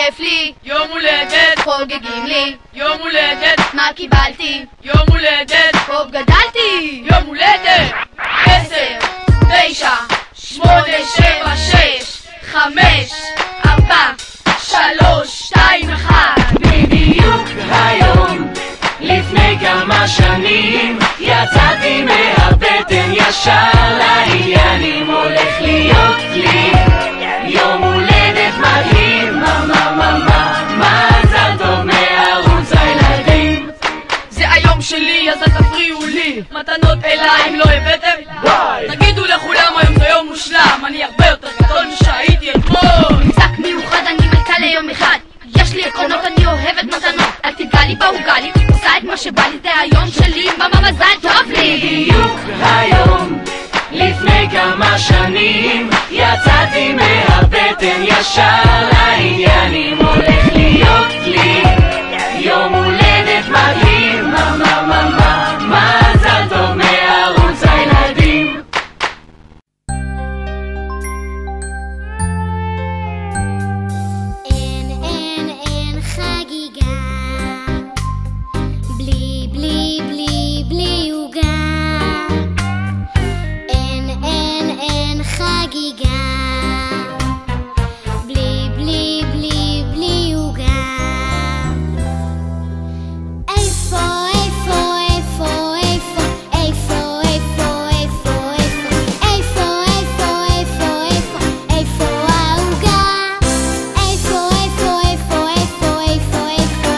כיף לי, יום הולדת, חוגגים לי, יום הולדת, מה קיבלתי? יום הולדת, פה גדלתי. יום הולדת, 10, 9, 8, 7, 6, 5, 4, 3, 2, 1. בדיוק היום, לפני כמה שנים, יצאתי מהבטן ישר לעניינים. הולך להיות לי יום הולדת מדהים, מזל טוב מערוץ הילדים. זה היום שלי, אז אל תפריעו לי. מתנות אליי אם לא הבאתם, תגידו לכולם היום זה יום מושלם. אני הרבה יותר גדול משהייתי אתמול. משחק מיוחד, אני מלכה ליום אחד. יש לי עקרונות, אני אוהבת מתנות. אל תיגע לי בעוגה לי, עושה את מה שבא לי. זה היום שלי, מזל טוב לי. בדיוק היום, לפני כמה שנים, יצאתי מהבטן ישר לעניינים. הולך להיות לי יום הולדת מדהים, מזל טוב מערוץ הילדים. אין חגיגה בלי בלי בלי בלי עוגה. אין חגיגה בלי בלי בלי בלי עוגה. איפה איפה איפה איפה איפה איפה איפה איפה איפה איפה איפה איפה העוגה. איפה איפה איפה איפה איפה איפה איפה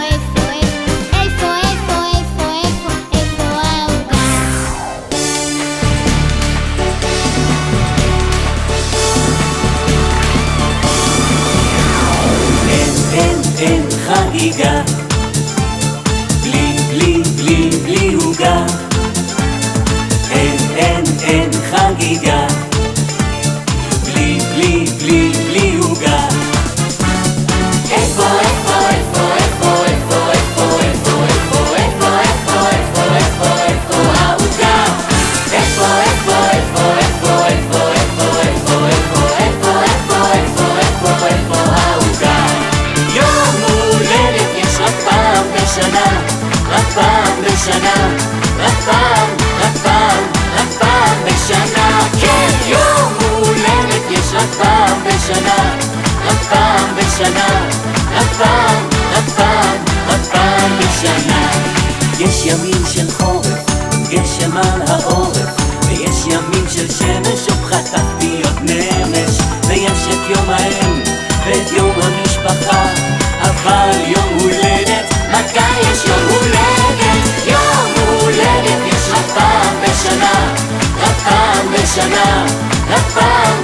איפה איפה איפה איפה העוגה. אין חגיגה בלי בלי בלי בלי עוגה. אין חגיגה בלי בלי בלי בלי עוגה. איפה איפה איפה איפה איפה איפה איפה איפה איפה איפה איפה איפה העוגה. איפה איפה איפה איפה איפה איפה איפה איפה איפה איפה איפה איפה העוגה. יום הולדת יש רק פעם בשנה, רק פעם בשנה, רק פעם בשנה. כן, יום הולדת יש רק פעם בשנה, רק פעם בשנה, רק פעם בשנה. יש ימים של חורף, גשם על העורף, ויש ימים של שמש ופחת תחתיות נמש. ויש את יום האם ואת יום המשפחה, אבל יום הולדת, מתי יש יום הולדת? יום הולדת יש רק פעם בשנה, רק פעם בשנה, רק פעם